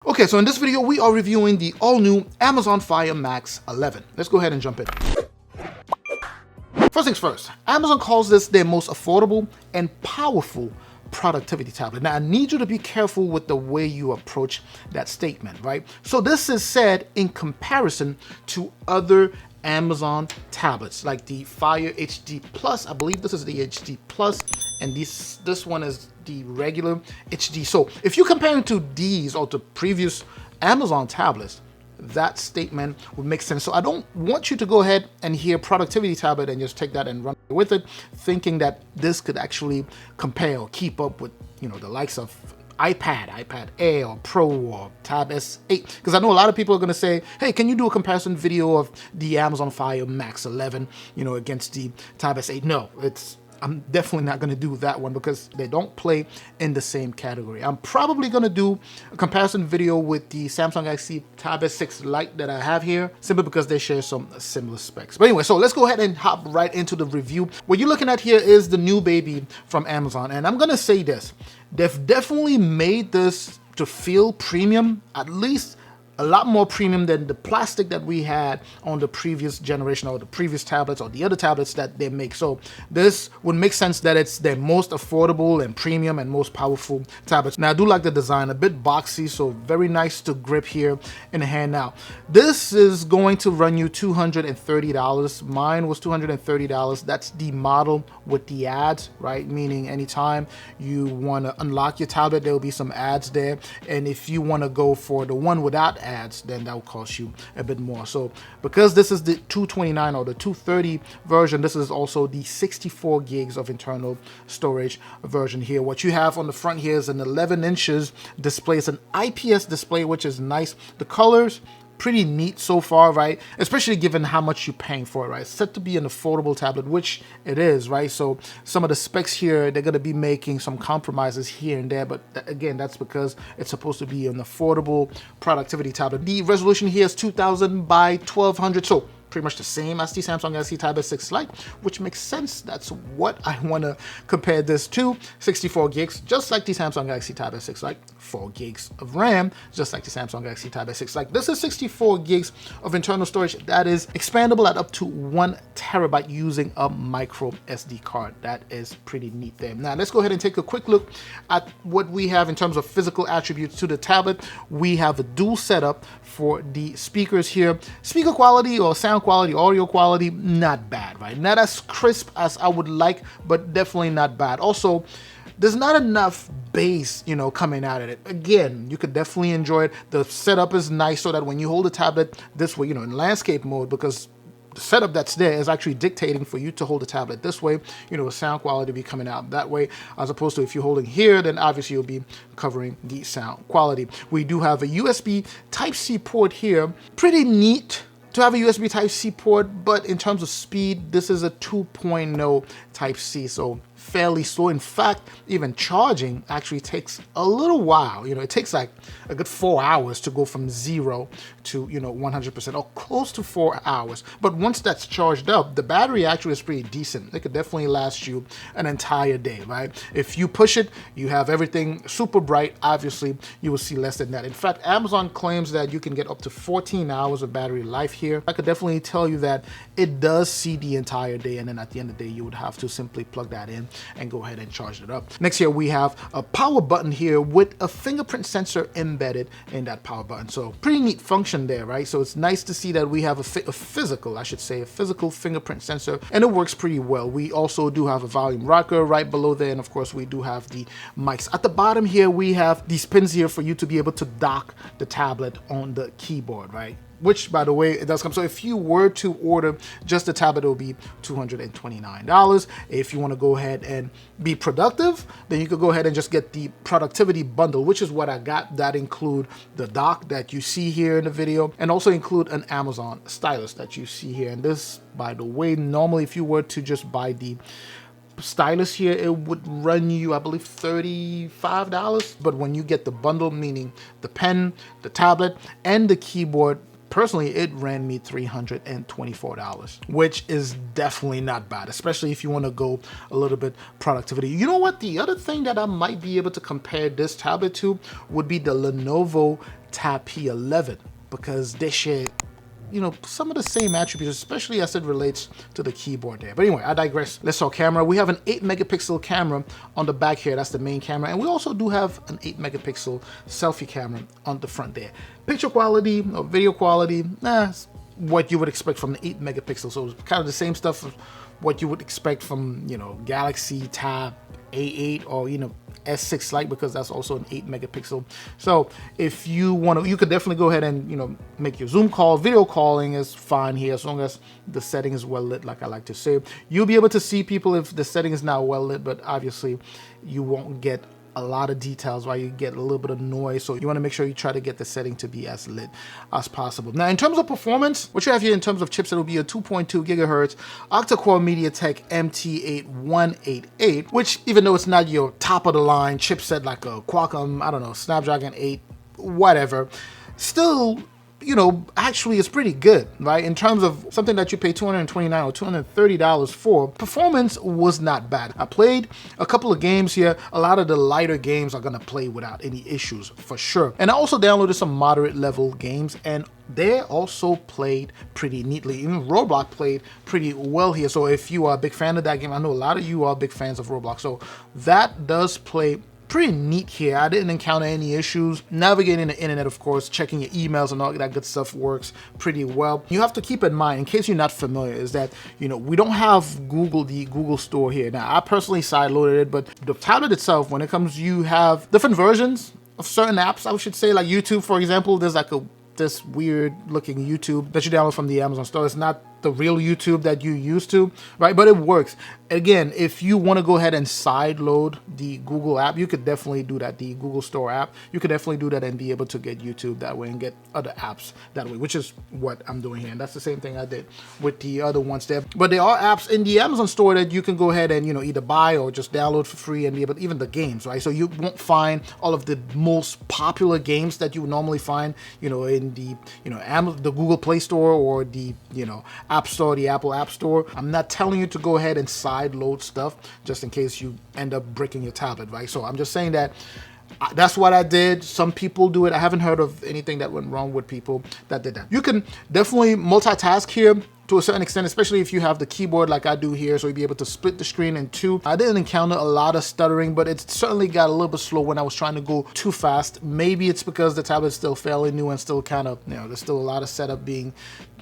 Okay, so in this video, we are reviewing the all-new Amazon Fire Max 11. Let's go ahead and jump in. First things first, Amazon calls this their most affordable and powerful productivity tablet. Now, I need you to be careful with the way you approach that statement, right? So this is said in comparison to other Amazon tablets like the Fire HD Plus. I believe this is the HD Plus, and this one is the regular HD. So if you're comparing to these or to previous Amazon tablets, that statement would make sense. So I don't want you to go ahead and hear productivity tablet and just take that and run with it, thinking that this could actually compare or keep up with, you know, the likes of iPad Air or Pro or Tab S8. Because I know a lot of people are going to say, hey, can you do a comparison video of the Amazon Fire Max 11, you know, against the Tab S8? No, I'm definitely not going to do that one because they don't play in the same category. I'm probably going to do a comparison video with the Samsung Galaxy Tab S6 Lite that I have here, simply because they share some similar specs. But anyway, so let's go ahead and hop right into the review. What you're looking at here is the new baby from Amazon. And I'm going to say this, they've definitely made this to feel premium, at least a lot more premium than the plastic that we had on the previous generation or the previous tablets or the other tablets that they make. So this would make sense that it's their most affordable and premium and most powerful tablets. Now I do like the design, a bit boxy, so very nice to grip here in the hand. Now this is going to run you $230. Mine was $230. That's the model with the ads, right? Meaning anytime you want to unlock your tablet, there will be some ads there. And if you want to go for the one without ads, then that will cost you a bit more. So because this is the 229 or the 230 version, this is also the 64 gigs of internal storage version here. What you have on the front here is an 11 inches display. It's an IPS display, which is nice. The colors, pretty neat so far, right? Especially given how much you're paying for it, right? It's set to be an affordable tablet, which it is, right? So some of the specs here, they're going to be making some compromises here and there, but again, that's because it's supposed to be an affordable productivity tablet. The resolution here is 2000 by 1200, so pretty much the same as the Samsung Galaxy Tab S6 Lite, which makes sense. That's what I want to compare this to. 64 gigs, just like the Samsung Galaxy Tab S6 Lite. 4 gigs of RAM, just like the Samsung Galaxy Tab S6 Lite. This is 64 gigs of internal storage that is expandable at up to 1 terabyte using a micro SD card. That is pretty neat there. Now let's go ahead and take a quick look at what we have in terms of physical attributes to the tablet. We have a dual setup for the speakers here. Speaker quality or sound quality, audio quality, not bad, right? Not as crisp as I would like, but definitely not bad. Also, there's not enough bass, you know, coming out of it. Again, you could definitely enjoy it. The setup is nice so that when you hold the tablet this way, you know, in landscape mode, because the setup that's there is actually dictating for you to hold the tablet this way, you know, the sound quality be coming out that way, as opposed to if you're holding here, then obviously you'll be covering the sound quality. We do have a USB Type-C port here. Pretty neat to have a USB Type-C port, but in terms of speed, this is a 2.0 Type-C, so fairly slow. In fact, even charging actually takes a little while. You know, it takes like a good 4 hours to go from 0 to, you know, 100%, or close to 4 hours. But once that's charged up, the battery actually is pretty decent. It could definitely last you an entire day, right? If you push it, you have everything super bright, obviously you will see less than that. In fact, Amazon claims that you can get up to 14 hours of battery life here. I could definitely tell you that it does see the entire day, and then at the end of the day, you would have to simply plug that in and go ahead and charge it up. Next here, we have a power button here with a fingerprint sensor embedded in that power button. So pretty neat function there, right? So it's nice to see that we have a physical fingerprint sensor, and it works pretty well. We also do have a volume rocker right below there, and of course we do have the mics. At the bottom here, we have these pins here for you to be able to dock the tablet on the keyboard, right? Which, by the way, it does come. So if you were to order just the tablet, it will be $229. If you want to go ahead and be productive, then you could go ahead and just get the productivity bundle, which is what I got. That include the dock that you see here in the video, and also include an Amazon stylus that you see here. And this, by the way, normally if you were to just buy the stylus here, it would run you, I believe, $35. But when you get the bundle, meaning the pen, the tablet, and the keyboard personally, it ran me $324, which is definitely not bad, especially if you want to go a little bit productivity. You know what? The other thing that I might be able to compare this tablet to would be the Lenovo Tab P11, because they share, you know, some of the same attributes, especially as it relates to the keyboard there. But anyway, I digress. Let's talk camera. We have an 8 megapixel camera on the back here. That's the main camera. And we also do have an 8 megapixel selfie camera on the front there. Picture quality or video quality, what you would expect from the 8 megapixel. So it's kind of the same stuff of what you would expect from, you know, Galaxy Tab A8 or, you know, S6 Lite, because that's also an 8 megapixel. So if you want to, you could definitely go ahead and, you know, make your Zoom call. Video calling is fine here as long as the setting is well lit, like I like to say. You'll be able to see people if the setting is not well lit, but obviously you won't get a lot of details, right? You get a little bit of noise, so you want to make sure you try to get the setting to be as lit as possible. Now, in terms of performance, what you have here in terms of chips, it'll be a 2.2 gigahertz octa-core MediaTek MT8188, which, even though it's not your top of the line chipset like a Qualcomm, I don't know, Snapdragon 8, whatever, still, you know, actually it's pretty good, right? In terms of something that you pay $229 or $230 for, performance was not bad. I played a couple of games here. A lot of the lighter games are gonna play without any issues for sure. And I also downloaded some moderate level games, and they also played pretty neatly. Even Roblox played pretty well here. So if you are a big fan of that game, I know a lot of you are big fans of Roblox, so that does play pretty neat here. I didn't encounter any issues. Navigating the internet, of course, checking your emails and all that good stuff works pretty well. You have to keep in mind, in case you're not familiar, is that, you know, we don't have Google, the Google Store here. Now, I personally sideloaded it, but the tablet itself, when it comes, you have different versions of certain apps, I should say, like YouTube, for example. There's like this weird looking YouTube that you download from the Amazon store. It's not the real YouTube that you used to, right? But it works. Again, if you want to go ahead and side load the Google app, you could definitely do that. The Google Store app, you could definitely do that and be able to get YouTube that way and get other apps that way, which is what I'm doing here. And that's the same thing I did with the other ones there. But there are apps in the Amazon store that you can go ahead and, you know, either buy or just download for free and be able to, even the games, right? So you won't find all of the most popular games that you would normally find, you know, in the, you know, the Google Play Store or the, you know, App Store, the Apple App Store. I'm not telling you to go ahead and side load stuff just in case you end up breaking your tablet, right? So I'm just saying that that's what I did. Some people do it. I haven't heard of anything that went wrong with people that did that. You can definitely multitask here to a certain extent, especially if you have the keyboard like I do here, so you'll be able to split the screen in two. I didn't encounter a lot of stuttering, but it certainly got a little bit slow when I was trying to go too fast. Maybe it's because the tablet's still fairly new and still kind of, you know, there's still a lot of setup being,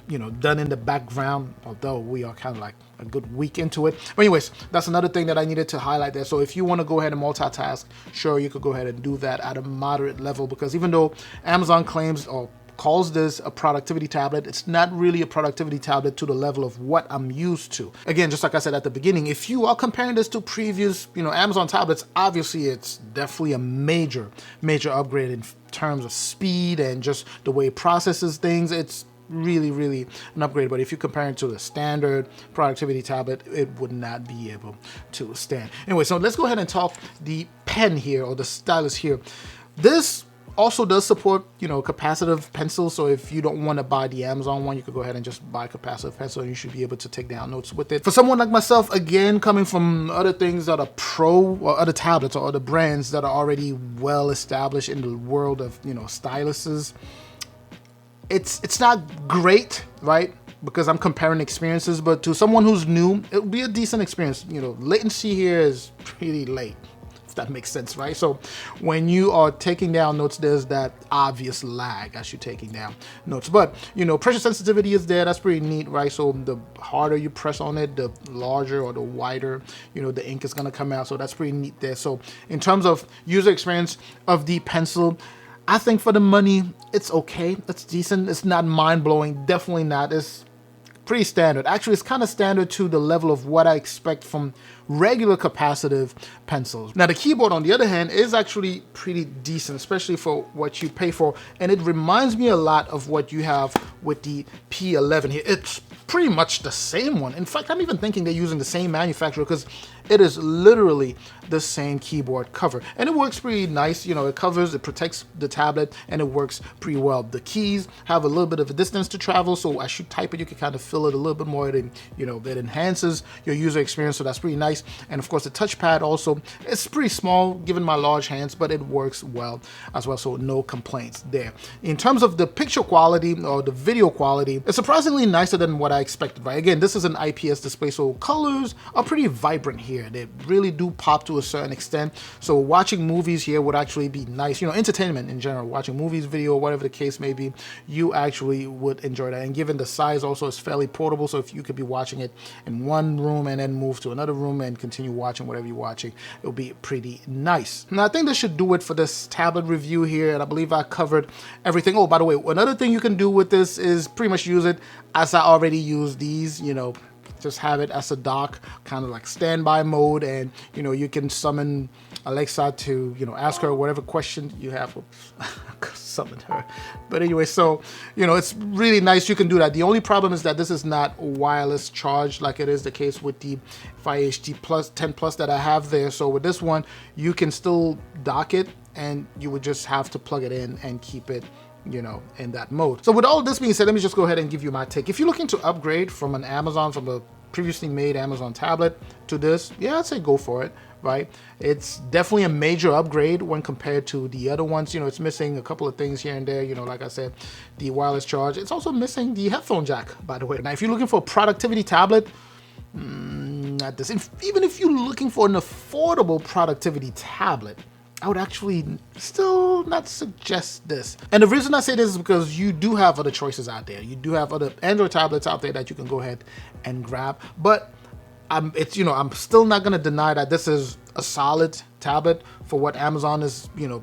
you know, done in the background, although we are kind of like a good week into it. But anyways, that's another thing that I needed to highlight there. So if you want to go ahead and multitask, sure, you could go ahead and do that at a moderate level, because even though Amazon claims or calls this a productivity tablet, it's not really a productivity tablet to the level of what I'm used to. Again, just like I said at the beginning, if you are comparing this to previous, you know, Amazon tablets, obviously it's definitely a major upgrade in terms of speed and just the way it processes things. It's really an upgrade. But if you compare it to the standard productivity tablet, it would not be able to stand. Anyway, so let's go ahead and talk the pen here, or the stylus here. This also does support, you know, capacitive pencil. So if you don't want to buy the Amazon one, you could go ahead and just buy a capacitive pencil and you should be able to take down notes with it. For someone like myself, again, coming from other things that are pro, or other tablets or other brands that are already well established in the world of, you know, styluses, it's not great, right? Because I'm comparing experiences, but to someone who's new, it'll be a decent experience. You know, latency here is pretty late, if that makes sense, right? So when you are taking down notes, there's that obvious lag as you're taking down notes. But, you know, pressure sensitivity is there. That's pretty neat, right? So the harder you press on it, the larger or the wider, you know, the ink is gonna come out. So that's pretty neat there. So in terms of user experience of the pencil, I think for the money, it's okay. It's decent. It's not mind-blowing. Definitely not. It's pretty standard. Actually, it's kind of standard to the level of what I expect from regular capacitive pencils. Now, the keyboard, on the other hand, is actually pretty decent, especially for what you pay for. And it reminds me a lot of what you have with the P11 here. It's pretty much the same one. In fact, I'm even thinking they're using the same manufacturer, because it is literally the same keyboard cover, and it works pretty nice. You know, it protects the tablet, and it works pretty well. The keys have a little bit of a distance to travel, so as you type it, you can kind of feel it a little bit more. It, you know, that enhances your user experience, so that's pretty nice. And of course, the touchpad also, it's pretty small given my large hands, but it works well as well, so no complaints there. In terms of the picture quality or the video quality, it's surprisingly nicer than what I expected, right? Again, this is an IPS display, so colors are pretty vibrant here. They really do pop to a certain extent. So watching movies here would actually be nice. You know, entertainment in general, watching movies, video, whatever the case may be, you actually would enjoy that. And given the size also is fairly portable, so if you could be watching it in one room and then move to another room and continue watching whatever you're watching, it'll be pretty nice. Now, I think this should do it for this tablet review here, and I believe I covered everything. Oh, by the way, another thing you can do with this is pretty much use it as I already use these, you know, just have it as a dock, kind of like standby mode, and you know, you can summon Alexa to, you know, ask her whatever question you have. Summon her. But anyway, so, you know, it's really nice. You can do that. The only problem is that this is not wireless charge like it is the case with the Fire HD Plus 10 Plus that I have there. So with this one, you can still dock it, and you would just have to plug it in and keep it, you know, in that mode. So with all this being said, let me just go ahead and give you my take. If you're looking to upgrade from an Amazon, from a previously made Amazon tablet to this, yeah, I'd say go for it, right? It's definitely a major upgrade when compared to the other ones. You know, it's missing a couple of things here and there. You know, like I said, the wireless charge. It's also missing the headphone jack, by the way. Now, if you're looking for a productivity tablet, not this. Even if you're looking for an affordable productivity tablet, I would actually still not suggest this. And the reason I say this is because you do have other choices out there. You do have other Android tablets out there that you can go ahead and grab. But I'm still not going to deny that this is a solid tablet for what Amazon is, you know,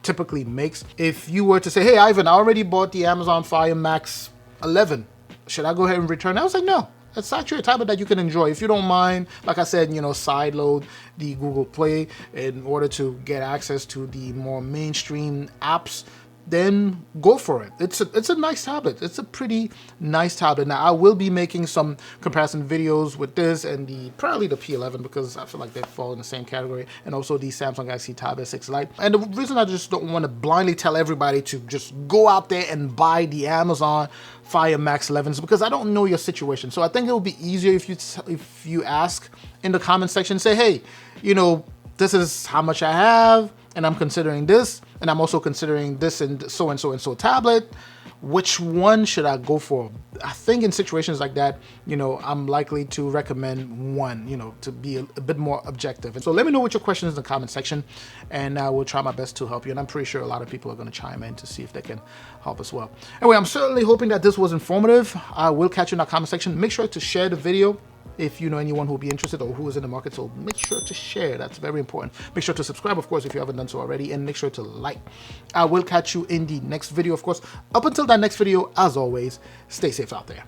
typically makes. If you were to say, hey, Ivan, I already bought the Amazon Fire Max 11. Should I go ahead and return it? I was like, no. It's actually a tablet that you can enjoy. If you don't mind, like I said, you know, sideload the Google Play in order to get access to the more mainstream apps, then go for it. It's a nice tablet. It's a pretty nice tablet. Now, I will be making some comparison videos with this and probably the P11, because I feel like they fall in the same category, and also the Samsung Galaxy Tab S6 Lite. And the reason I just don't want to blindly tell everybody to just go out there and buy the Amazon Fire Max 11 is because I don't know your situation. So I think it will be easier if you ask in the comment section, say, hey, you know, this is how much I have, and I'm considering this, and I'm also considering this and so and so and so tablet. Which one should I go for? I think in situations like that, you know, I'm likely to recommend one, you know, to be a bit more objective. And so let me know what your questions in the comment section, and I will try my best to help you. And I'm pretty sure a lot of people are going to chime in to see if they can help as well. Anyway, I'm certainly hoping that this was informative. I will catch you in the comment section. Make sure to share the video if you know anyone who will be interested or who is in the market. So make sure to share. That's very important. Make sure to subscribe, of course, if you haven't done so already, and make sure to like. I will catch you in the next video, of course. Up until that next video, as always, stay safe out there.